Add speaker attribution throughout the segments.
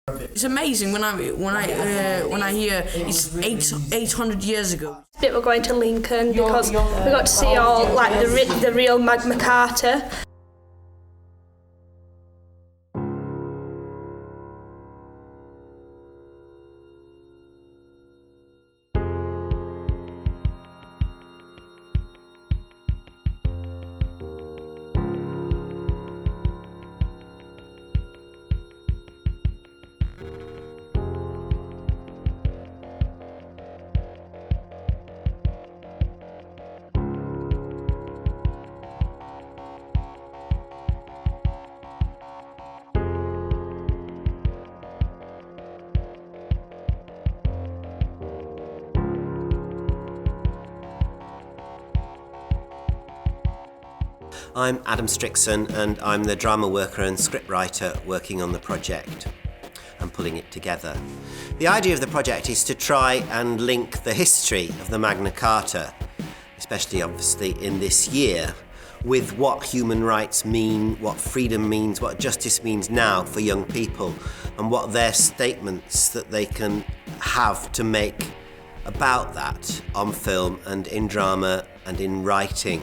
Speaker 1: It's amazing when I hear it's 800 years ago.
Speaker 2: We're going to Lincoln because we got to see all like the real Magna Carta.
Speaker 3: I'm Adam Strickson and I'm the drama worker and scriptwriter working on the project and pulling it together. The idea of the project is to try and link the history of the Magna Carta, especially obviously in this year, with what human rights mean, what freedom means, what justice means now for young people, and what their statements that they can have to make about that on film and in drama and in writing.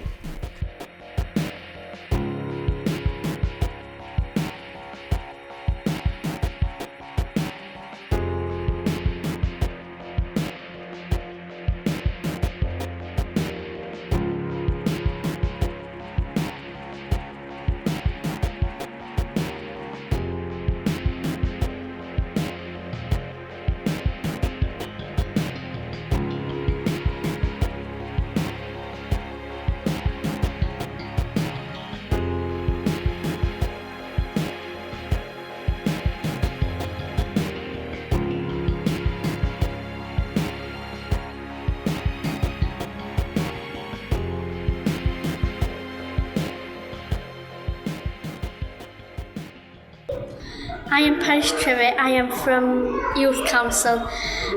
Speaker 4: I am Paris Trivet. I am from Youth Council.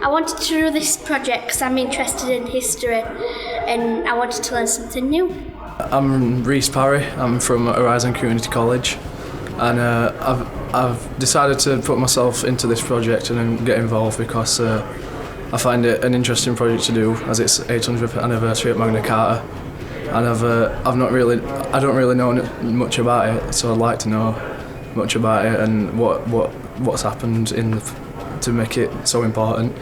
Speaker 4: I wanted to do this project because I'm interested in history and I wanted to learn something new.
Speaker 5: I'm Rhys Parry. I'm from Horizon Community College, and I've decided to put myself into this project and get involved because I find it an interesting project to do, as it's 800th anniversary of Magna Carta, and I don't really know much about it, so I'd like to know much about it and what's happened to make it so important.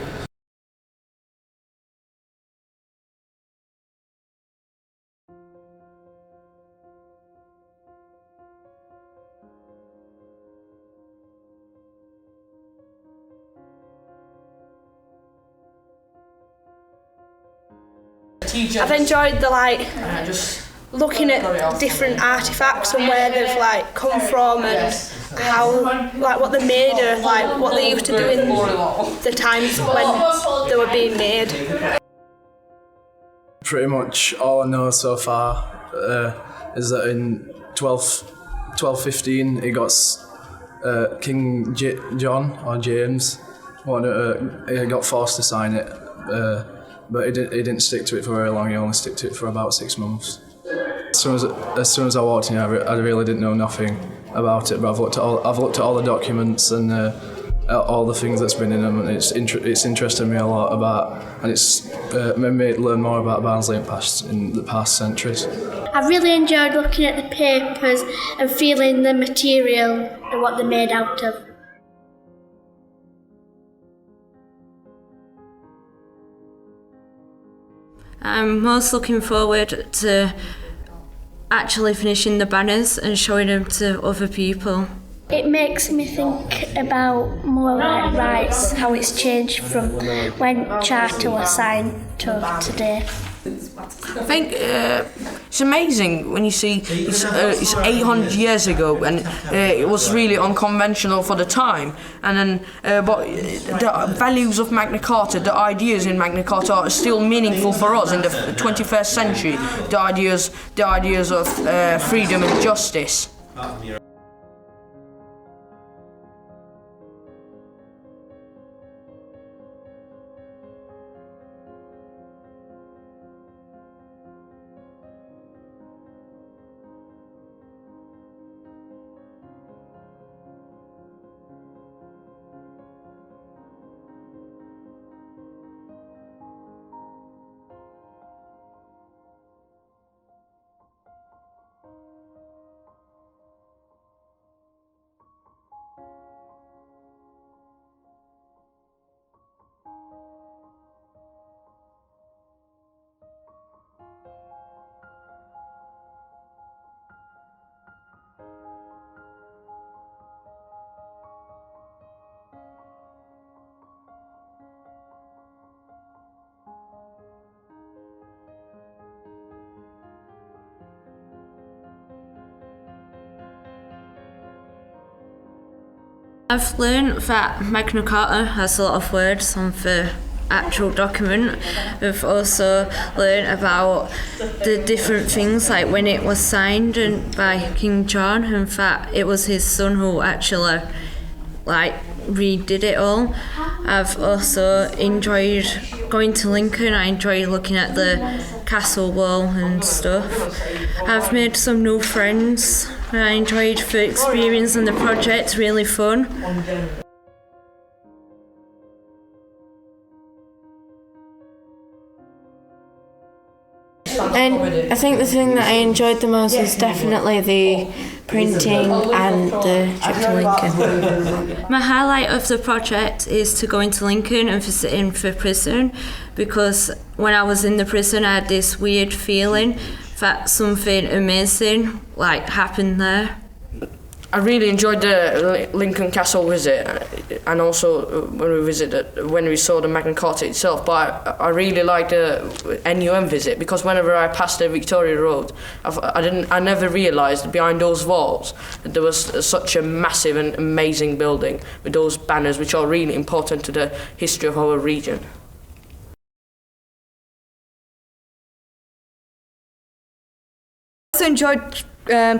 Speaker 2: I've enjoyed looking at different artefacts and where they've come from and how what they're made of, what they used to do in the times when they were being made.
Speaker 5: Pretty much all I know so far is that in 1215 it got King John or James he got forced to sign it, but he didn't stick to it for very long. He only stuck to it for about 6 months. As soon as I walked in, I really didn't know nothing about it, but I've looked at all the documents and all the things that's been in them, and it's interested me a lot and it's made me learn more about Barnsley in the past centuries.
Speaker 4: I've really enjoyed looking at the papers and feeling the material and what they're made out of.
Speaker 6: I'm most looking forward to actually finishing the banners and showing them to other people.
Speaker 4: It makes me think about more rights, how it's changed from when Charter was signed to today.
Speaker 1: I think it's amazing when you see it's 800 years ago, and it was really unconventional for the time. And then, but the values of Magna Carta, the ideas in Magna Carta, are still meaningful for us in the 21st century. The ideas of freedom and justice.
Speaker 6: I've learned that Magna Carta has a lot of words on the actual document. We've also learned about the different things, like when it was signed by King John, and that it was his son who actually redid it all. I've also enjoyed going to Lincoln. I enjoy looking at the castle wall and stuff. I've made some new friends. I enjoyed the experience and the project, really fun.
Speaker 7: And I think the thing that I enjoyed the most was definitely the printing and the trip to Lincoln.
Speaker 6: My highlight of the project is to go into Lincoln and visiting the prison, because when I was in the prison I had this weird feeling that something amazing happened there.
Speaker 1: I really enjoyed the Lincoln Castle visit, and also when we saw the Magna Carta itself. But I really liked the NUM visit, because whenever I passed the Victoria Road, I never realised behind those walls that there was such a massive and amazing building with those banners, which are really important to the history of our region.
Speaker 8: I also enjoyed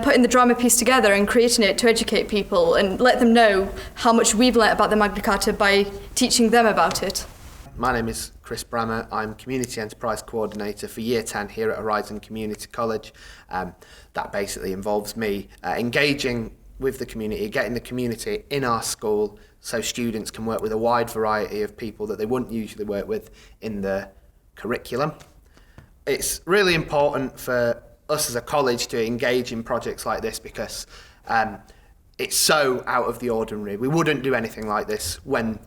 Speaker 8: putting the drama piece together and creating it to educate people and let them know how much we've learnt about the Magna Carta by teaching them about it.
Speaker 9: My name is Chris Brammer. I'm Community Enterprise Coordinator for Year 10 here at Horizon Community College. That basically involves me engaging with the community, getting the community in our school so students can work with a wide variety of people that they wouldn't usually work with in the curriculum. It's really important for us as a college to engage in projects like this, because it's so out of the ordinary. We wouldn't do anything like this when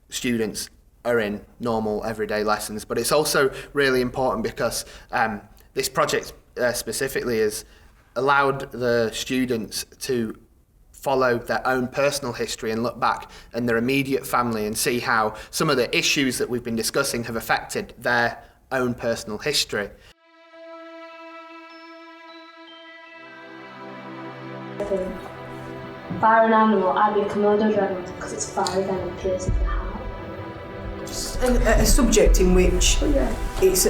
Speaker 9: students are in normal everyday lessons, but it's also really important because this project specifically has allowed the students to follow their own personal history and look back in their immediate family and see how some of the issues that we've been discussing have affected their own personal history.
Speaker 10: If I were an animal, I'd be a Komodo dragon because its fiery venom pierces the heart.
Speaker 11: A subject in which it's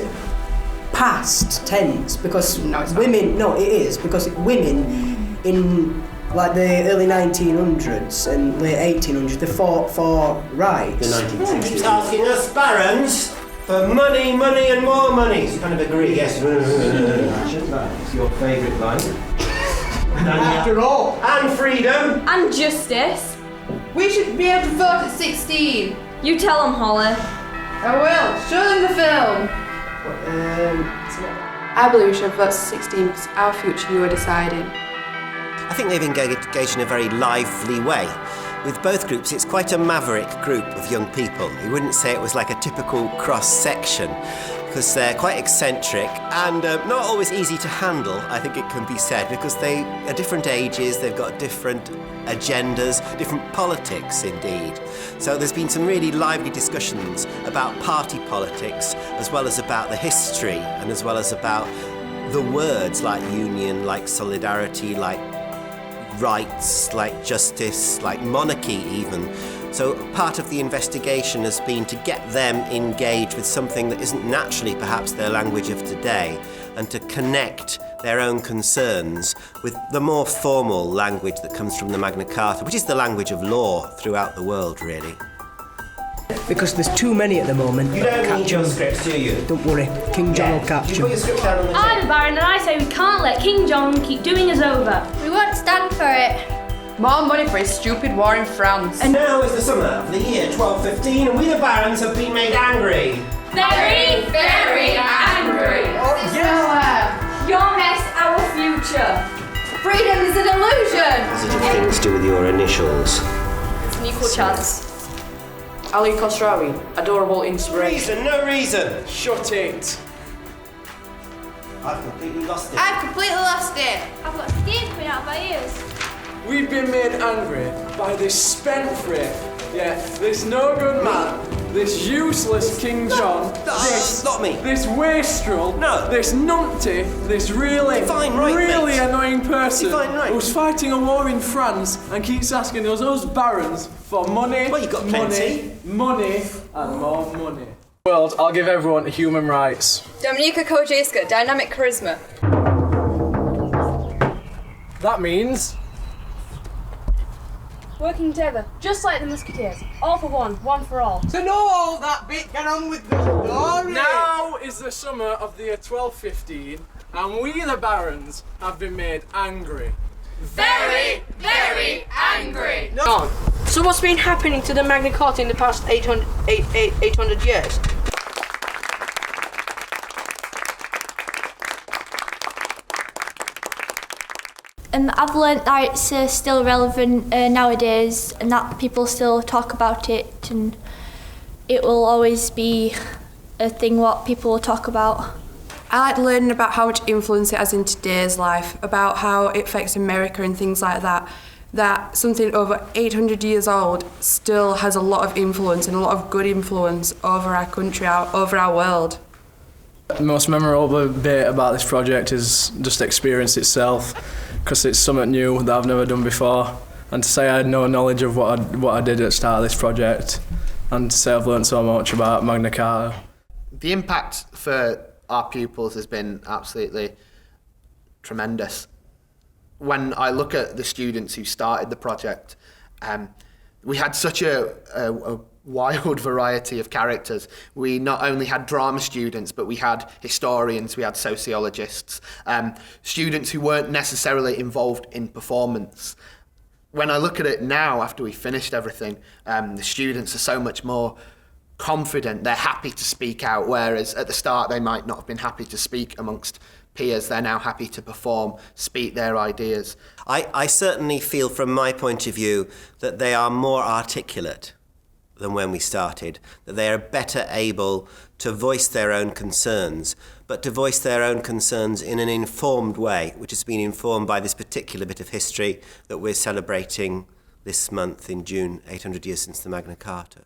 Speaker 11: past tense, because women, no, it is, because women in the early 1900s and late 1800s, they fought for rights.
Speaker 3: The 1960s. He's asking us barons for money, money and more money. So you kind of agree, yes. That's your favourite line. After all, and freedom,
Speaker 12: and justice. We should be able to vote at 16. You tell them, Holly. I will. Show them the film.
Speaker 13: I believe we should vote at 16 because our future you are deciding.
Speaker 3: I think they've engaged in a very lively way. With both groups, it's quite a maverick group of young people. You wouldn't say it was like a typical cross-section, because they're quite eccentric and not always easy to handle, I think it can be said, because they are different ages, they've got different agendas, different politics indeed. So there's been some really lively discussions about party politics, as well as about the history, and as well as about the words like union, like solidarity, like rights, like justice, like monarchy even. So part of the investigation has been to get them engaged with something that isn't naturally perhaps their language of today, and to connect their own concerns with the more formal language that comes from the Magna Carta, which is the language of law throughout the world, really.
Speaker 11: Because there's too many at the moment.
Speaker 3: You don't need your scripts, do you?
Speaker 11: Don't worry, King John will catch
Speaker 3: You put your script down on the
Speaker 10: I'm the Baron and I say we can't let King John keep doing us over.
Speaker 4: We won't stand for it.
Speaker 12: More money for his stupid war in France.
Speaker 3: And now is the summer of the year 1215, and we the barons have been made angry.
Speaker 12: Very, very angry. Your mess, our future. Freedom is an illusion.
Speaker 3: Positive things to do with your initials.
Speaker 12: It's an equal chance.
Speaker 1: Ali Khosrawi, adorable inspiration.
Speaker 3: No reason.
Speaker 5: Shut it.
Speaker 3: I've completely lost it.
Speaker 12: I've completely lost it.
Speaker 4: I've got steam coming out of my ears.
Speaker 5: We've been made angry by this spendthrift. Yeah, this no good man, This useless King John,
Speaker 3: Not me.
Speaker 5: this wastrel,
Speaker 3: No.
Speaker 5: this numpty, this really annoying person who's fighting a war in France and keeps asking us barons for money,
Speaker 3: Well, you've got plenty.
Speaker 5: money, and more money. World, I'll give everyone human rights.
Speaker 8: Dominika Kołodziejska, dynamic charisma.
Speaker 5: That means
Speaker 14: working together, just like the Musketeers. All for one, one for all.
Speaker 11: So know all that bit, get on with the story.
Speaker 5: now is the summer of the year 1215, and we the barons have been made angry.
Speaker 12: Very, very angry.
Speaker 1: No. So what's been happening to the Magna Carta in the past 800 years?
Speaker 4: I've learnt that it's still relevant nowadays and that people still talk about it, and it will always be a thing what people will talk about.
Speaker 13: I like learning about how much influence it has in today's life, about how it affects America and things like that. That something over 800 years old still has a lot of influence and a lot of good influence over our country, over our world.
Speaker 5: The most memorable bit about this project is just the experience itself, because it's something new that I've never done before, and to say I had no knowledge of what I did at the start of this project, and to say I've learned so much about Magna Carta.
Speaker 9: The impact for our pupils has been absolutely tremendous. When I look at the students who started the project, we had such a wild variety of characters. We not only had drama students, but we had historians, we had sociologists, students who weren't necessarily involved in performance. When I look at it now, after we finished everything, the students are so much more confident, they're happy to speak out, whereas at the start they might not have been happy to speak amongst peers. They're now happy to perform, speak their ideas.
Speaker 3: I certainly feel from my point of view that they are more articulate than when we started, that they are better able to voice their own concerns, but to voice their own concerns in an informed way, which has been informed by this particular bit of history that we're celebrating this month in June, 800 years since the Magna Carta.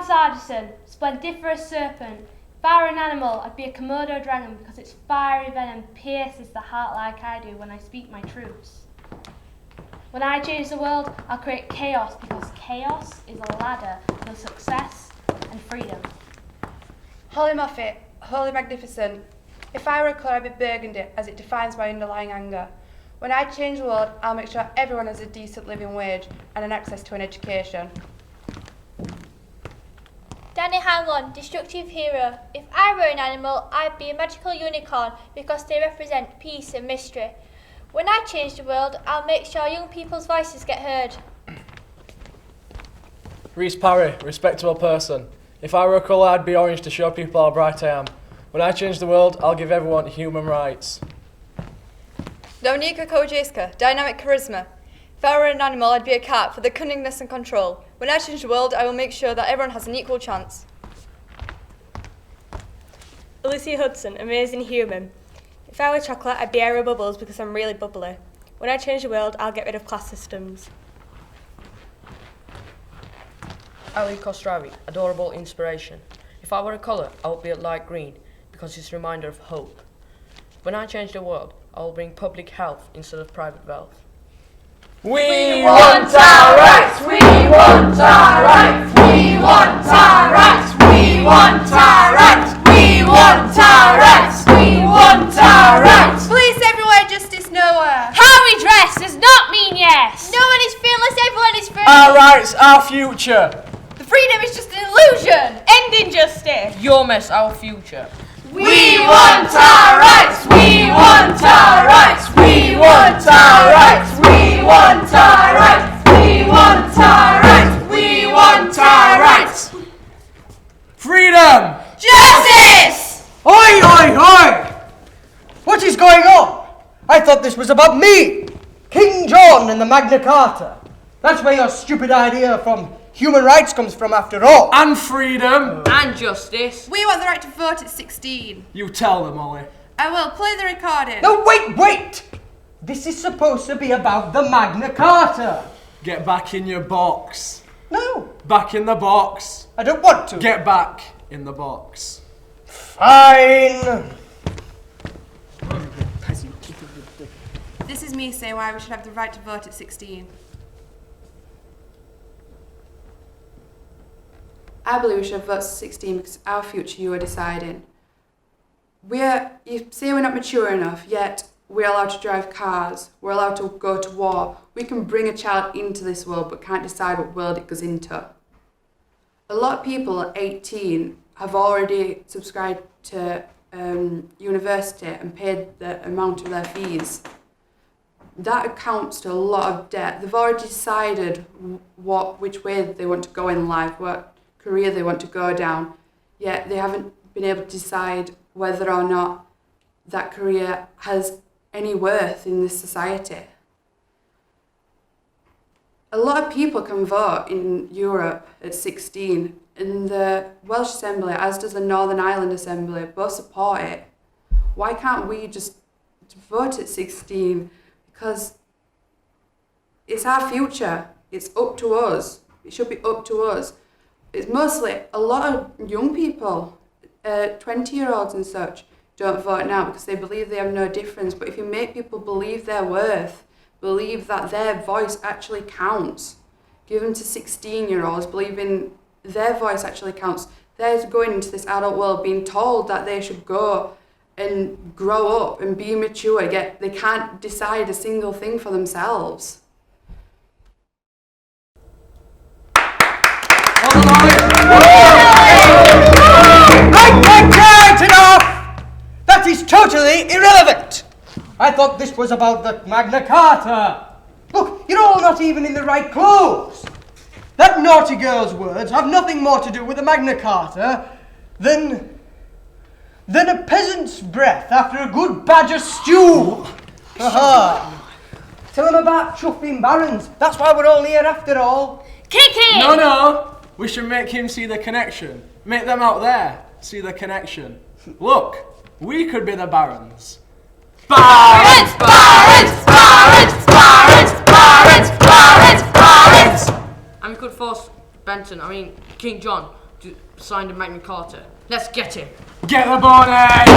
Speaker 14: Sargison, splendiferous serpent. If I were an animal, I'd be a Komodo dragon because its fiery venom pierces the heart like I do when I speak my truths. When I change the world, I'll create chaos because chaos is a ladder to success and freedom.
Speaker 13: Holy Moffat, holy magnificent. If I were a colour, I'd be burgundy, as it defines my underlying anger. When I change the world, I'll make sure everyone has a decent living wage and an access to an education.
Speaker 4: Danny Hanlon, destructive hero. If I were an animal, I'd be a magical unicorn because they represent peace and mystery. When I change the world, I'll make sure young people's voices get heard.
Speaker 5: Reese Parry, respectable person. If I were a colour, I'd be orange to show people how bright I am. When I change the world, I'll give everyone human rights.
Speaker 8: Dominika Kołodziejska, dynamic charisma. If I were an animal, I'd be a cat for the cunningness and control. When I change the world, I will make sure that everyone has an equal chance.
Speaker 14: Alicia Hudson, amazing human. If I were chocolate, I'd be Aero Bubbles because I'm really bubbly. When I change the world, I'll get rid of class systems.
Speaker 1: Ali Kostravi, adorable inspiration. If I were a colour, I would be a light green because it's a reminder of hope. When I change the world, I will bring public health instead of private wealth.
Speaker 12: We want our rights! We want our rights! We want our rights! We want our rights! We want our rights! We want our rights!
Speaker 8: Police everywhere, justice nowhere.
Speaker 14: How we dress does not mean yes!
Speaker 4: No one is fearless, everyone is free.
Speaker 5: Our rights, our future.
Speaker 8: The freedom is just an illusion.
Speaker 14: End injustice!
Speaker 1: Your mess, our future.
Speaker 12: We want our rights! We want our rights! We want our rights! We want our rights! We want our rights! We want our rights!
Speaker 5: Freedom!
Speaker 12: Justice!
Speaker 11: Oi, oi, oi! What is going on? I thought this was about me, King John and the Magna Carta. That's where your stupid idea from human rights comes from after all.
Speaker 15: And freedom.
Speaker 1: And justice.
Speaker 16: We want the right to vote at 16.
Speaker 15: You tell them, Ollie.
Speaker 16: I will play the recording.
Speaker 11: No, wait! This is supposed to be about the Magna Carta.
Speaker 15: Get back in your box.
Speaker 11: No.
Speaker 15: Back in the box.
Speaker 11: I don't want to.
Speaker 15: Get back in the box.
Speaker 11: Fine.
Speaker 16: This is me saying why we should have the right to vote at 16.
Speaker 13: I believe we should vote at 16 because our future you are deciding. You say we're not mature enough, yet we're allowed to drive cars, we're allowed to go to war. We can bring a child into this world but can't decide what world it goes into. A lot of people at 18 have already subscribed to university and paid the amount of their fees. That accounts to a lot of debt. They've already decided which way they want to go in life, what career they want to go down, yet they haven't been able to decide whether or not that career has any worth in this society. A lot of people can vote in Europe at 16, and the Welsh Assembly, as does the Northern Ireland Assembly, both support it. Why can't we just vote at 16? Because it's our future. It's up to us. It should be up to us. It's mostly a lot of young people, 20-year-olds and such, don't vote now because they believe they have no difference. But if you make people believe their worth, believe that their voice actually counts, give them to 16-year-olds, believing their voice actually counts, they're going into this adult world being told that they should go and grow up and be mature, yet they can't decide a single thing for themselves.
Speaker 11: Right, enough! That is totally irrelevant. I thought this was about the Magna Carta. Look, you're all not even in the right clothes. That naughty girl's words have nothing more to do with the Magna Carta than a peasant's breath after a good badger stew. Aha! Tell them about chuffing barons. That's why we're all here after all.
Speaker 14: Kick him!
Speaker 15: No. We should make him see the connection. Make them out there see the connection. Look, we could be the barons. Barons!
Speaker 1: And we could force King John, to sign the Magna Carta. Let's get him.
Speaker 15: Get the bonnet!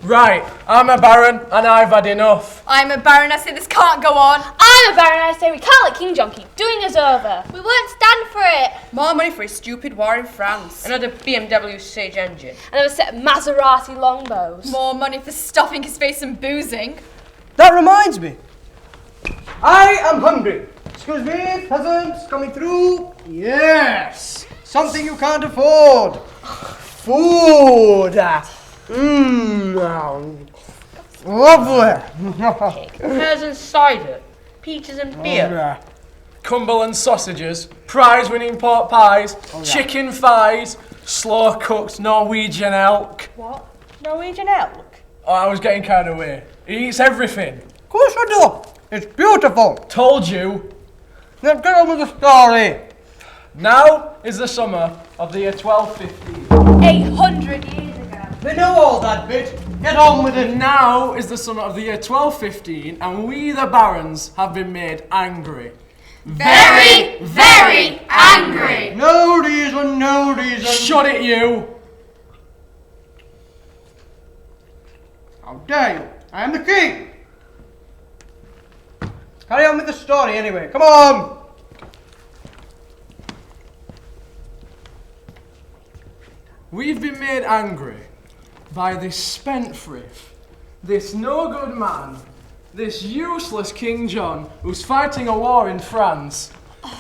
Speaker 15: Right, I'm a baron and I've had enough.
Speaker 8: I'm a baron, I say this can't go on.
Speaker 14: I'm a baron, I say we can't let King John keep doing us over.
Speaker 4: We won't stand for it.
Speaker 8: More money for a stupid war in France.
Speaker 1: Another BMW Sage engine.
Speaker 14: Another set of Maserati longbows.
Speaker 8: More money for stuffing his face and boozing.
Speaker 11: That reminds me. I am hungry. Excuse me, peasants, coming through. Yes, something you can't afford. Food. Lovely.
Speaker 1: Peasant cider, peaches and beer.
Speaker 15: Cumberland sausages, prize-winning pork pies, chicken thighs, slow-cooked Norwegian elk.
Speaker 8: What? Norwegian elk?
Speaker 15: Oh, I was getting carried away. He eats everything.
Speaker 11: Of course I do. It's beautiful.
Speaker 15: Told you.
Speaker 11: Now get on with the story.
Speaker 15: Now is the summer of the year 1215.
Speaker 14: 800 years ago.
Speaker 11: They know all that bit. Get on with it.
Speaker 15: Now is the summer of the year 1215, and we the barons have been made angry.
Speaker 12: Very, very angry.
Speaker 11: No reason, no reason.
Speaker 15: Shut it, you.
Speaker 11: How dare you? I am the king. Carry on with the story anyway. Come on.
Speaker 15: We've been made angry by this spendthrift, this no-good man, this useless King John who's fighting a war in France,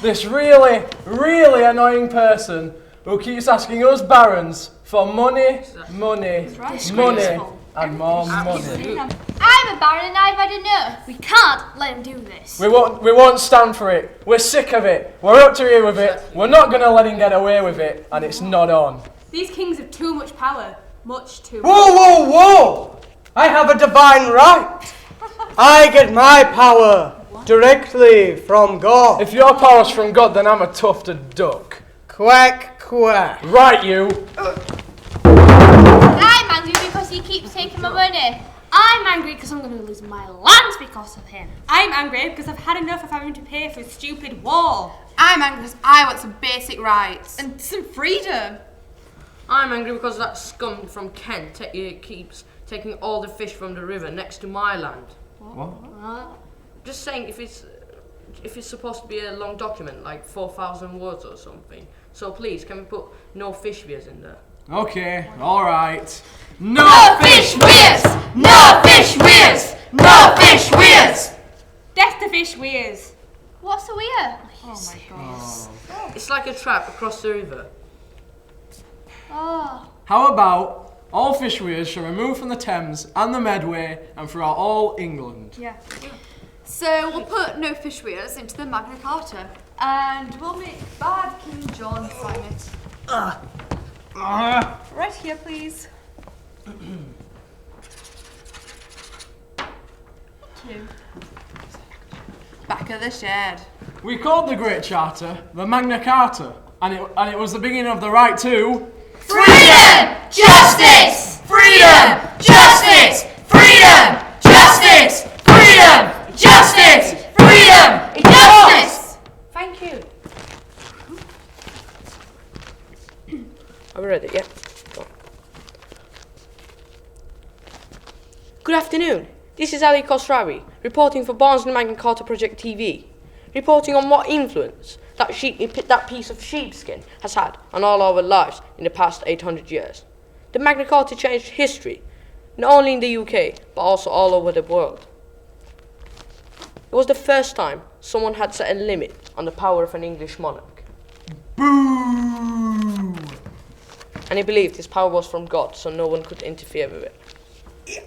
Speaker 15: this really, really annoying person who keeps asking us barons for money, money, money, and more money.
Speaker 4: I'm a baron and I've had enough. We can't let him do this.
Speaker 15: We won't stand for it. We're sick of it. We're up to here with it. We're not going to let him get away with it, and it's not on.
Speaker 16: These kings have too much power. Much too much.
Speaker 11: Whoa, whoa, whoa! I have a divine right.
Speaker 17: I get my power directly from God.
Speaker 15: If your power's from God, then I'm a tufted duck.
Speaker 17: Quack, quack.
Speaker 15: Right, you.
Speaker 14: I'm angry because he keeps taking my money. I'm angry because I'm going to lose my land because of him.
Speaker 16: I'm angry because I've had enough of having to pay for a stupid war.
Speaker 8: I'm angry because I want some basic rights.
Speaker 16: And some freedom.
Speaker 1: I'm angry because that scum from Kent keeps taking all the fish from the river next to my land.
Speaker 15: What?
Speaker 1: Just saying, if it's supposed to be a long document, like 4,000 words or something, so please, can we put no fish weirs in there?
Speaker 15: Okay, alright.
Speaker 12: No fish weirs! No fish weirs! No fish weirs!
Speaker 16: Death to fish weirs.
Speaker 14: What's a weir?
Speaker 16: Oh my god.
Speaker 1: It's like a trap across the river.
Speaker 14: Oh.
Speaker 15: How about all fish weirs shall remove from the Thames and the Medway and throughout all England?
Speaker 8: Yeah. So we'll put no fish weirs into the Magna Carta, and we'll make bad King John sign it. Right here, please. 2. Back of the shed.
Speaker 15: We called the Great Charter the Magna Carta, and it was the beginning of the right to...
Speaker 12: Freedom! Justice! Freedom! Justice! Freedom! Justice! Freedom! Justice! Freedom! Justice!
Speaker 1: Thank you. Are we ready? Yeah. Go. Good afternoon. This is Ali Khosrawi, reporting for Barnsley Magna Carta Project TV, reporting on what influence that piece of sheepskin has had on all our lives in the past 800 years. The Magna Carta changed history, not only in the UK, but also all over the world. It was the first time someone had set a limit on the power of an English monarch.
Speaker 15: Boo!
Speaker 1: And he believed his power was from God, so no one could interfere with it.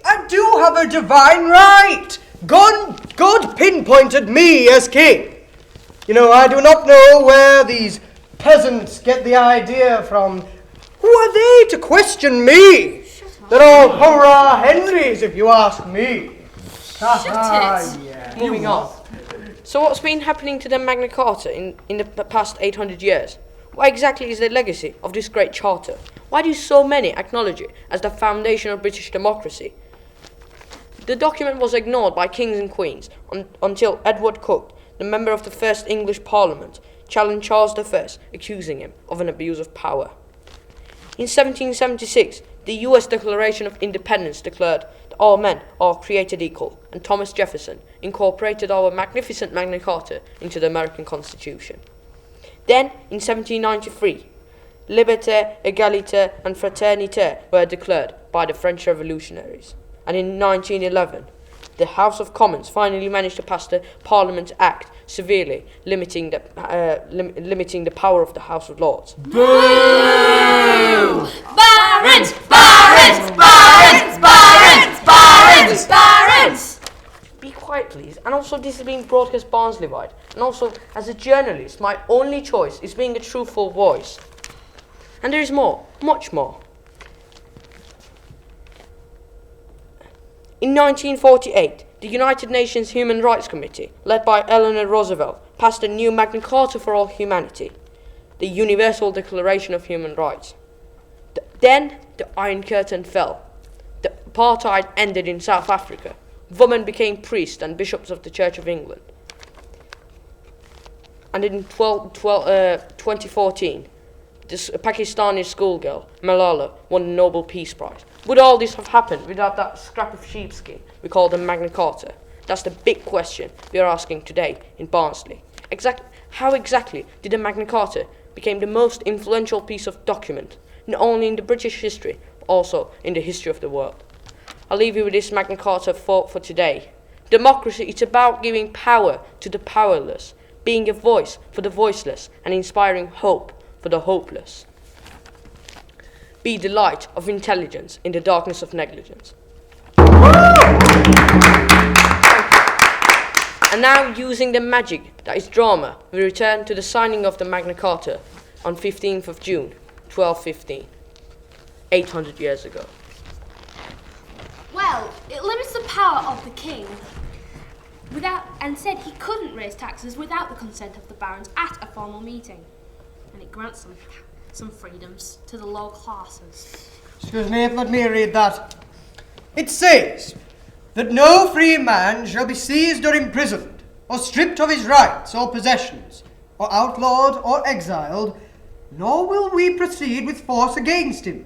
Speaker 17: I do have a divine right. God pinpointed me as king. You know, I do not know where these peasants get the idea from. Who are they to question me? They're all hurrah Henrys, if you ask me.
Speaker 1: Yeah. Moving on. So what's been happening to the Magna Carta in the past 800 years? What exactly is the legacy of this great charter? Why do so many acknowledge it as the foundation of British democracy? The document was ignored by kings and queens until Edward Coke, the member of the first English Parliament, challenged Charles I, accusing him of an abuse of power. In 1776, the US Declaration of Independence declared that all men are created equal, and Thomas Jefferson incorporated our magnificent Magna Carta into the American Constitution. Then, in 1793, Liberté, Égalité and Fraternité were declared by the French revolutionaries. And in 1911, the House of Commons finally managed to pass the Parliament Act, severely limiting the power of the House of Lords.
Speaker 12: Boo! Barons! Barons! Barons! Barons! Barons! Barons!
Speaker 1: Be quiet, please. And also, this is being broadcast Barnsley-wide. And also, as a journalist, my only choice is being a truthful voice. And there is more, much more. In 1948, the United Nations Human Rights Committee, led by Eleanor Roosevelt, passed a new Magna Carta for all humanity, the Universal Declaration of Human Rights. Then the Iron Curtain fell. The apartheid ended in South Africa. Women became priests and bishops of the Church of England. And in 2014, this Pakistani schoolgirl, Malala, won the Nobel Peace Prize. Would all this have happened without that scrap of sheepskin we call the Magna Carta? That's the big question we are asking today in Barnsley. How exactly did the Magna Carta become the most influential piece of document, not only in the British history, but also in the history of the world? I'll leave you with this Magna Carta for today. Democracy is about giving power to the powerless, being a voice for the voiceless, and inspiring hope for the hopeless. Be the light of intelligence in the darkness of negligence. And now, using the magic that is drama, we return to the signing of the Magna Carta on 15th of June, 1215, 800 years ago.
Speaker 14: Well, it limits the power of the king. and said he couldn't raise taxes without the consent of the barons at a formal meeting. And it grants some freedoms to the lower classes.
Speaker 17: Excuse me, let me read that. It says that no free man shall be seized or imprisoned, or stripped of his rights or possessions, or outlawed or exiled, nor will we proceed with force against him,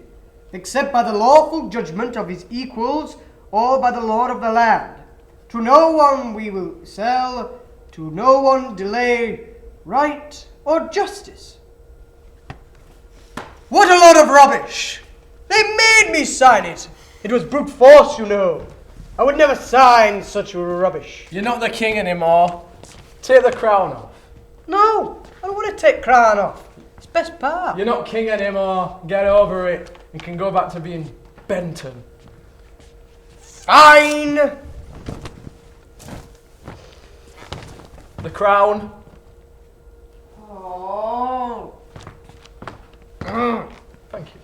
Speaker 17: except by the lawful judgment of his equals or by the lord of the land. To no one we will sell, to no one delay right or justice. What a lot of rubbish! They made me sign it. It was brute force, you know. I would never sign such rubbish.
Speaker 15: You're not the king anymore. Take the crown off.
Speaker 17: No, I don't want to take crown off. It's best part.
Speaker 15: You're not king anymore. Get over it. You can go back to being Benton.
Speaker 17: Fine.
Speaker 15: The crown.
Speaker 17: Oh.
Speaker 15: Thank you.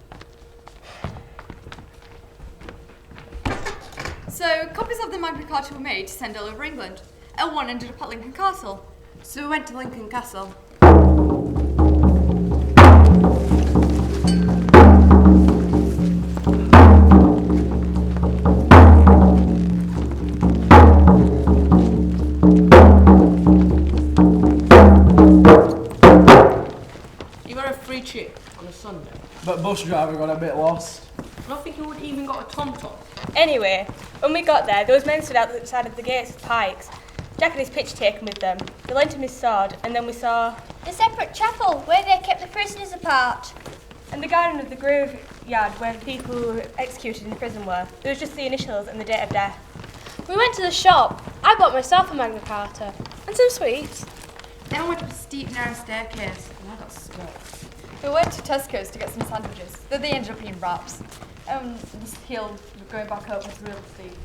Speaker 8: So, copies of the Magna Carta were made to send all over England. L1 ended up at Lincoln Castle. So we went to Lincoln Castle.
Speaker 1: You got a free chip on a Sunday.
Speaker 15: But bus driver got a bit lost.
Speaker 1: I don't think you would even got a tom-tom.
Speaker 2: Anyway, when we got there, those men stood outside of the gates with pikes. Jack had his pitch taken with them. They lent him his sword, and then we saw
Speaker 4: the separate chapel where they kept the prisoners apart.
Speaker 2: And the garden of the graveyard where the people who were executed in the prison were. There was just the initials and the date of death.
Speaker 14: We went to the shop. I bought myself a Magna Carta and some sweets.
Speaker 16: Then we went up a steep, narrow staircase, and I got stuck.
Speaker 8: We went to Tesco's to get some sandwiches, though they ended up being wraps. This hill going back up was real steep.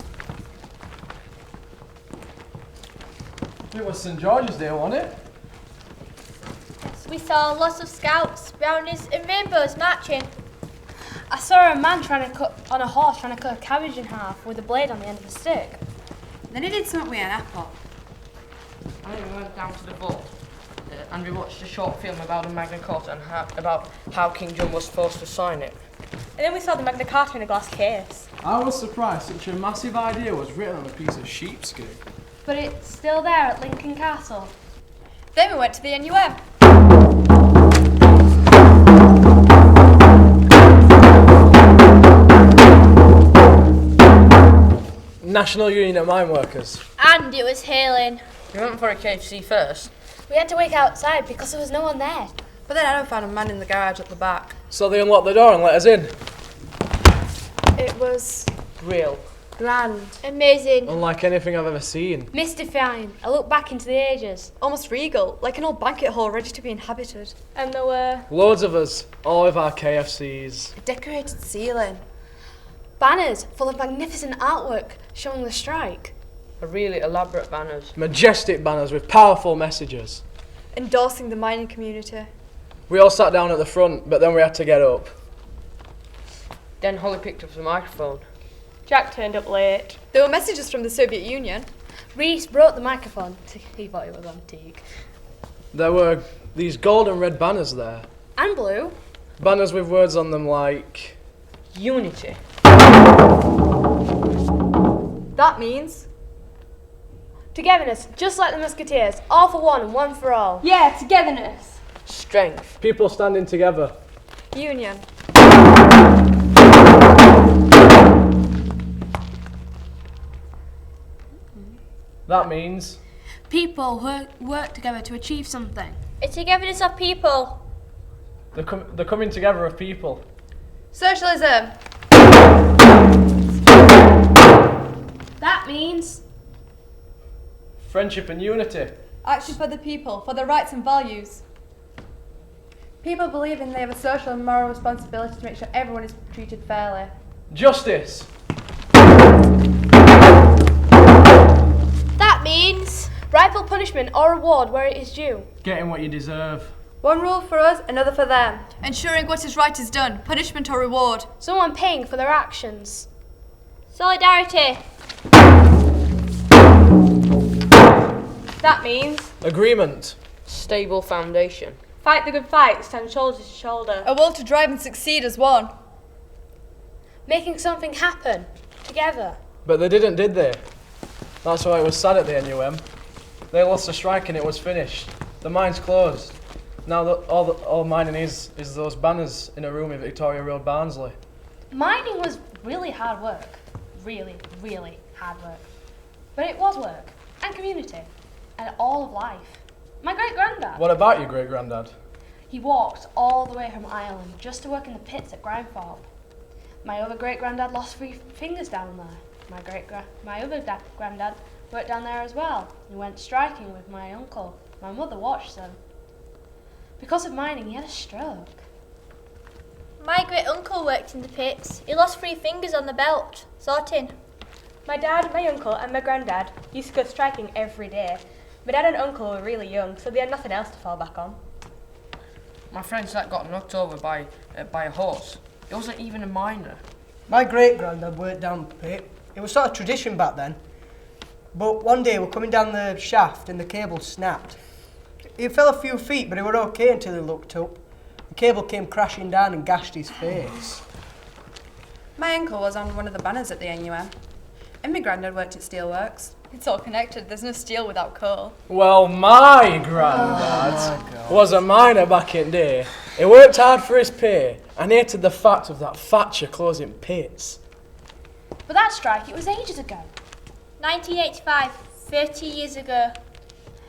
Speaker 15: It was St. George's Day, wasn't it?
Speaker 4: Yes, we saw lots of scouts, brownies and rainbows marching.
Speaker 14: I saw a man on a horse trying to cut a cabbage in half with a blade on the end of a stick.
Speaker 16: Then he did something with an apple.
Speaker 1: I think we went down to the vault and we watched a short film about the Magna Carta and about how King John was forced to sign it.
Speaker 2: And then we saw the Magna Carta in a glass case.
Speaker 15: I was surprised such a massive idea was written on a piece of sheepskin.
Speaker 14: But it's still there at Lincoln Castle.
Speaker 8: Then we went to the NUM.
Speaker 15: National Union of Mine Workers.
Speaker 4: And it was hailing.
Speaker 1: We went for a KFC first.
Speaker 14: We had to wait outside because there was no one there.
Speaker 8: But then Adam found a man in the garage at the back.
Speaker 15: So they unlocked the door and let us in.
Speaker 8: It was
Speaker 1: Real.
Speaker 8: grand.
Speaker 4: Amazing.
Speaker 15: Unlike anything I've ever seen.
Speaker 14: Mystifying. I look back into the ages.
Speaker 8: Almost regal, like an old banquet hall ready to be inhabited.
Speaker 2: And there were
Speaker 15: Loads of us, all with our KFCs.
Speaker 8: A decorated ceiling.
Speaker 14: Banners full of magnificent artwork showing the strike.
Speaker 1: A really elaborate banners.
Speaker 15: Majestic banners with powerful messages.
Speaker 8: Endorsing the mining community.
Speaker 15: We all sat down at the front, but then we had to get up.
Speaker 1: Then Holly picked up the microphone.
Speaker 2: Jack turned up late.
Speaker 8: There were messages from the Soviet Union.
Speaker 14: Reese brought the microphone. He thought it was antique.
Speaker 15: There were these gold and red banners there.
Speaker 14: And blue.
Speaker 15: Banners with words on them like...
Speaker 1: Unity.
Speaker 8: That means...
Speaker 14: Togetherness, just like the Musketeers. All for one and one for all.
Speaker 2: Yeah, togetherness.
Speaker 1: Strength.
Speaker 15: People standing together.
Speaker 8: Union.
Speaker 15: That means...
Speaker 14: People who work together to achieve something.
Speaker 4: A togetherness of people.
Speaker 15: the coming together of people.
Speaker 8: Socialism.
Speaker 14: That means...
Speaker 15: Friendship and unity.
Speaker 8: Action for the people, for their rights and values. People believing they have a social and moral responsibility to make sure everyone is treated fairly.
Speaker 15: Justice.
Speaker 14: That means... Rightful punishment or reward where it is due.
Speaker 15: Getting what you deserve.
Speaker 8: One rule for us, another for them. Ensuring what is right is done, punishment or reward.
Speaker 14: Someone paying for their actions.
Speaker 4: Solidarity.
Speaker 18: That means
Speaker 19: agreement,
Speaker 20: stable foundation,
Speaker 18: fight the good fight, stand shoulder to shoulder,
Speaker 8: a will to drive and succeed as one,
Speaker 14: making something happen together.
Speaker 19: But they didn't, did they? That's why it was sad at the NUM. They lost the strike and it was finished. The mine's closed. Now all mining is those banners in a room in Victoria Road, Barnsley.
Speaker 14: Mining was really hard work. Really, really hard work. But it was work, and community, and all of life. My great-granddad.
Speaker 19: What about your great-granddad?
Speaker 14: He walked all the way from Ireland just to work in the pits at Grindthorpe. My other great-granddad lost 3 fingers down there. My other granddad worked down there as well. He went striking with my uncle. My mother watched them. Because of mining, he had a stroke.
Speaker 4: My great-uncle worked in the pits. He lost 3 fingers on the belt, sorting.
Speaker 18: My dad, my uncle and my granddad used to go striking every day. My dad and uncle were really young, so they had nothing else to fall back on.
Speaker 20: My friend's that got knocked over by a horse. He wasn't even a miner.
Speaker 17: My great-granddad worked down the pit. It was sort of tradition back then. But one day we're coming down the shaft and the cable snapped. He fell a few feet, but he were okay until he looked up. The cable came crashing down and gashed his face.
Speaker 16: My uncle was on one of the banners at the NUM. And my granddad worked at steelworks.
Speaker 8: It's all connected. There's no steel without coal.
Speaker 19: Well, my granddad was a miner back in the day. He worked hard for his pay and hated the fact of that Thatcher closing pits.
Speaker 14: But that strike, it was ages ago.
Speaker 4: 1985, 30 years ago.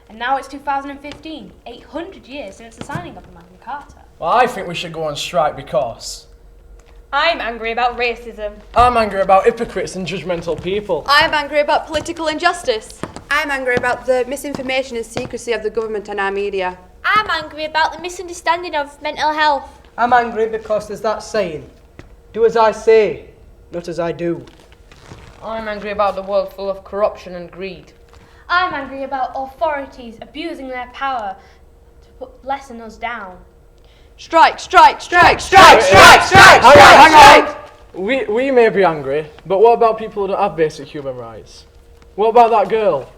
Speaker 14: And now it's 2015, 800 years since the signing of the Magna Carta.
Speaker 19: Well, I think we should go on strike because
Speaker 18: I'm angry about racism.
Speaker 19: I'm angry about hypocrites and judgmental people.
Speaker 8: I'm angry about political injustice.
Speaker 16: I'm angry about the misinformation and secrecy of the government and our media.
Speaker 4: I'm angry about the misunderstanding of mental health.
Speaker 17: I'm angry because there's that saying, do as I say, not as I do.
Speaker 20: I'm angry about the world full of corruption and greed.
Speaker 14: I'm angry about authorities abusing their power to lessen us down.
Speaker 8: Strike, strike, strike, strike, strike, strike,
Speaker 19: Hang on. We may be angry, but what about people who don't have basic human rights? What about that girl?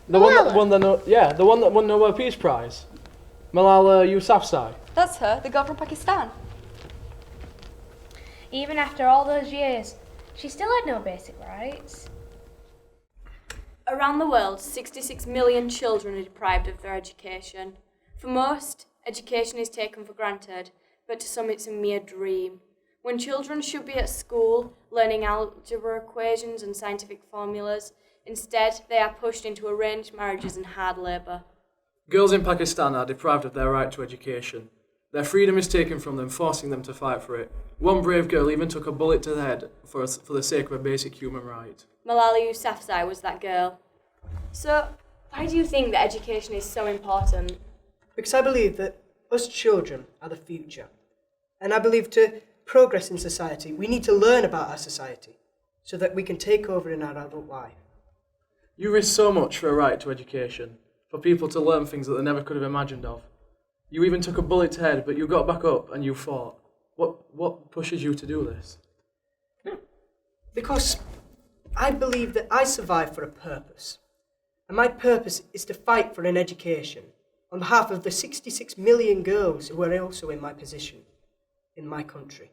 Speaker 19: The one that won the Nobel Peace Prize? Malala Yousafzai.
Speaker 8: That's her, the girl from Pakistan.
Speaker 14: Even after all those years, she still had no basic rights.
Speaker 21: Around the world, 66 million children are deprived of their education. For most, education is taken for granted, but to some it's a mere dream. When children should be at school, learning algebra equations and scientific formulas, instead they are pushed into arranged marriages and hard labour.
Speaker 19: Girls in Pakistan are deprived of their right to education. Their freedom is taken from them, forcing them to fight for it. One brave girl even took a bullet to the head for the sake of a basic human right.
Speaker 21: Malala Yousafzai was that girl. So, why do you think that education is so important?
Speaker 17: Because I believe that us children are the future. And I believe to progress in society, we need to learn about our society so that we can take over in our adult life.
Speaker 19: You risk so much for a right to education, for people to learn things that they never could have imagined of. You even took a bullet to the head, but you got back up and you fought. What pushes you to do this?
Speaker 17: Because I believe that I survive for a purpose. And my purpose is to fight for an education on behalf of the 66 million girls who are also in my position, in my country.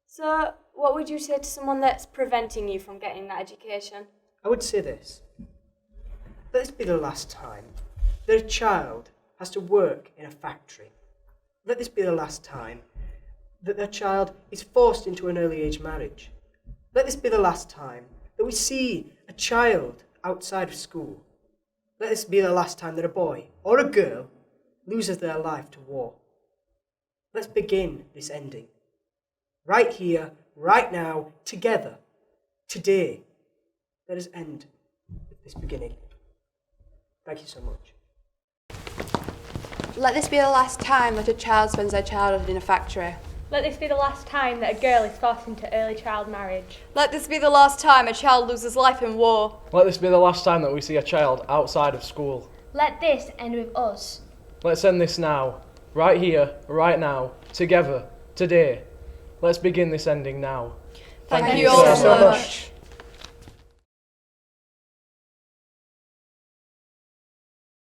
Speaker 21: So, what would you say to someone that's preventing you from getting that education?
Speaker 17: I would say this. Let this be the last time that a child has to work in a factory. Let this be the last time that a child is forced into an early age marriage. Let this be the last time that we see a child outside of school. Let this be the last time that a boy or a girl loses their life to war. Let's begin this ending. Right here, right now, together, today. Let us end this beginning. Thank you so much.
Speaker 16: Let this be the last time that a child spends their childhood in a factory.
Speaker 18: Let this be the last time that a girl is forced into early child marriage.
Speaker 8: Let this be the last time a child loses life in war.
Speaker 19: Let this be the last time that we see a child outside of school.
Speaker 14: Let this end with us.
Speaker 19: Let's end this now. Right here, right now, together, today. Let's begin this ending now.
Speaker 8: Thank you all so much.